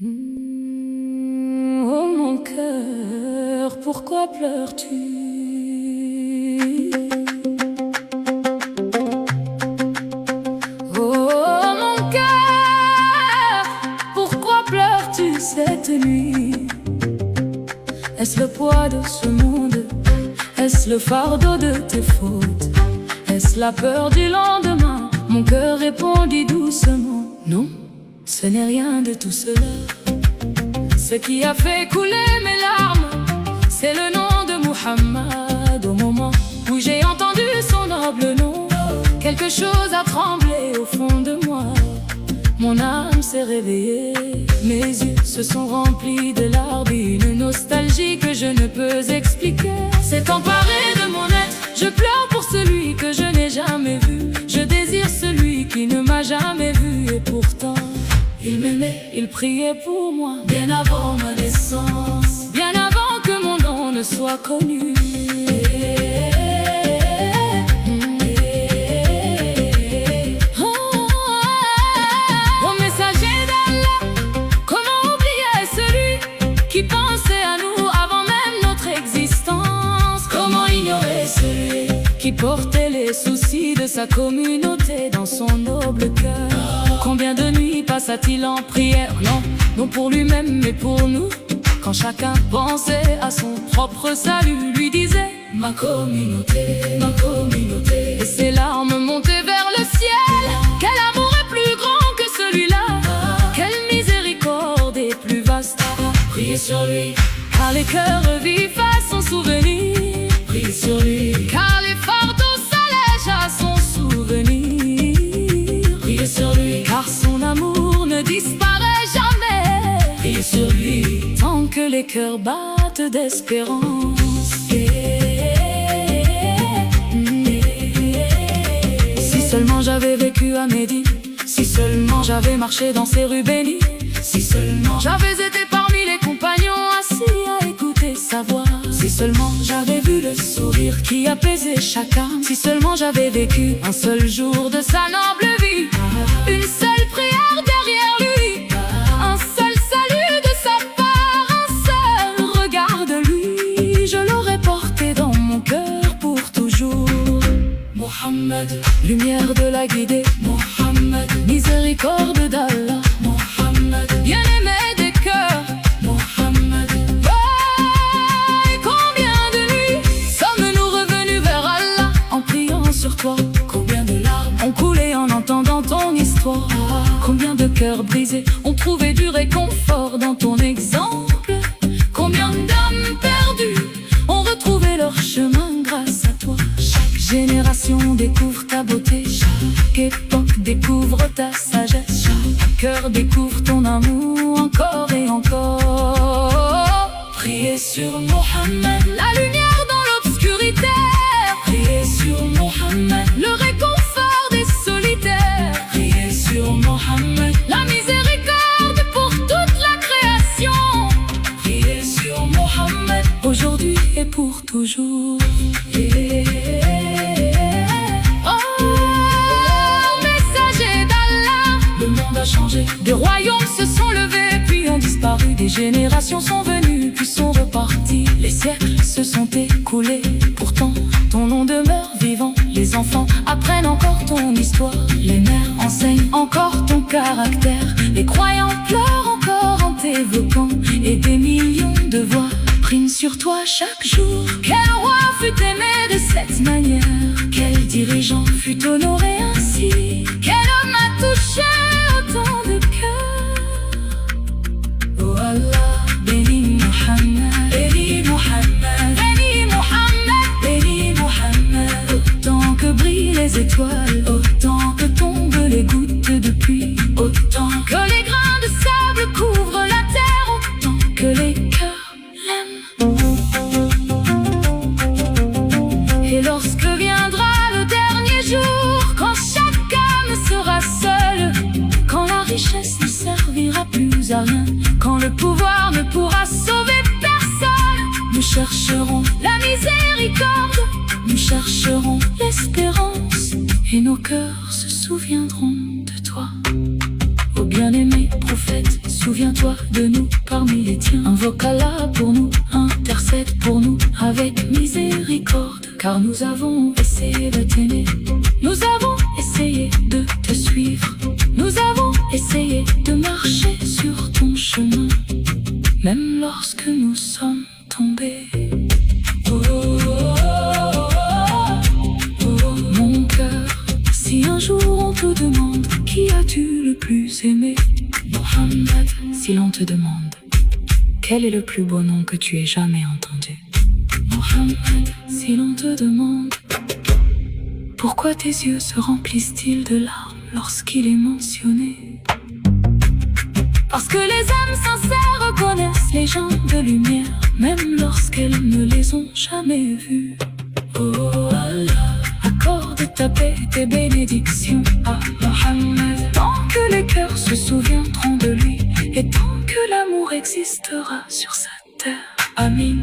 Oh mon cœur, pourquoi pleures-tu? Oh mon cœur, pourquoi pleures-tu cette nuit? Est-ce le poids de ce monde? Est-ce le fardeau de tes fautes? Est-ce la peur du lendemain? Mon cœur répondit doucement: non, ce n'est rien de tout cela. Ce qui a fait couler mes larmes, c'est le nom de Muhammad. Au moment où j'ai entendu son noble nom, quelque chose a tremblé au fond de moi. Mon âme s'est réveillée, mes yeux se sont remplis de larmes. Une nostalgie que je ne peux expliquer s'est emparée de mon être. Je pleure pour celui que je n'ai jamais vu. Je désire celui qui ne m'a jamais vu. Et pourtant, il m'aimait, il priait pour moi, bien avant ma naissance, bien avant que mon nom ne soit connu. Oh messager d'Allah, comment oublier celui qui pensait à nous avant même notre existence? Comment ignorer celui qui portait les soucis de sa communauté dans son noble cœur? Combien de nuits passa-t-il en prière? Non, non pour lui-même mais pour nous. Quand chacun pensait à son propre salut, lui disait: ma communauté, ma communauté. Et ses larmes montaient vers le ciel. Quel amour est plus grand que celui-là? Quelle miséricorde est plus vaste? Priez sur lui, car les cœurs vivent à son souvenir. Priez sur lui, car les fardeaux s'allègent à son souvenir. Priez sur lui, car son amour ne disparaît jamais. Priez sur lui, tant que les cœurs battent d'espérance. Si seulement j'avais vécu à Médine, si seulement j'avais marché dans ces rues bénies, si seulement j'avais été parmi les compagnons assis à écouter sa voix, si seulement j'avais vu le sourire qui apaisait chaque âme, si seulement j'avais vécu un seul jour de sa noble vie, une seule prière derrière lui, un seul salut de sa part, un seul regard de lui, je l'aurais porté dans mon cœur pour toujours. Mohammed, lumière de la guidée, Mohammed, miséricorde d'Allah, Mohammed, bien-aimé des cœurs, Mohammed. Oh, et combien de nuits sommes-nous revenus vers Allah en priant sur toi? Combien de larmes ont coulé en entendant ton histoire? Combien de cœurs brisés ont trouvé du réconfort dans ton exemple? Combien d'âmes perdues ont retrouvé leur chemin grâce à toi? Chaque génération découvre ta beauté, chaque époque découvre ta sagesse, chaque cœur découvre ton amour encore et encore. Priez sur Mohammed, la lumière dans l'obscurité. Priez sur Mohammed, le réconfort des solitaires. Priez sur Mohammed, la miséricorde pour toute la création. Priez sur Mohammed, aujourd'hui et pour toujours. Changé. Des royaumes se sont levés, puis ont disparu. Des générations sont venues, puis sont reparties. Les siècles se sont écoulés, pourtant ton nom demeure vivant. Les enfants apprennent encore ton histoire, les mères enseignent encore ton caractère. Les croyants pleurent encore en t'évoquant, et des millions de voix priment sur toi chaque jour. Quel roi fut aimé de cette manière? Quel dirigeant fut honoré ainsi? Quel homme a touché autant de cœurs? Oh Allah, bénis Muhammad, bénis Muhammad, bénis Muhammad, bénis Muhammad. Autant que brillent les étoiles, autant que tombent les gouttes de pluie, autant que les grains de sable couvrent la terre, autant que les cœurs l'aiment. Et lorsque viendra le dernier jour, quand chaque âme sera seule, quand la richesse ne servira plus à rien, quand le pouvoir ne pourra sauver personne, nous chercherons la miséricorde, nous chercherons l'espérance, et nos cœurs se souviendront de toi, ô bien-aimé prophète. Souviens-toi de nous parmi les tiens. Invoque Allah pour nous, intercède pour nous avec miséricorde. Car nous avons essayé de t'aimer, nous avons essayé de te suivre, nous avons essayé de marcher sur ton chemin, même lorsque nous sommes tombés. Oh, oh, oh, oh, oh, mon cœur, si un jour on te demande qui as-tu le plus aimé, Mohammed, si l'on te demande quel est le plus beau nom que tu aies jamais entendu, Mohammed, si l'on te demande pourquoi tes yeux se remplissent-ils de larmes lorsqu'il est mentionné, parce que les âmes sincères reconnaissent les gens de lumière, même lorsqu'elles ne les ont jamais vus. Oh Allah, accorde ta paix et tes bénédictions à Mohammed, tant que les cœurs se souviendront de lui et tant que l'amour existera sur cette terre. Amin.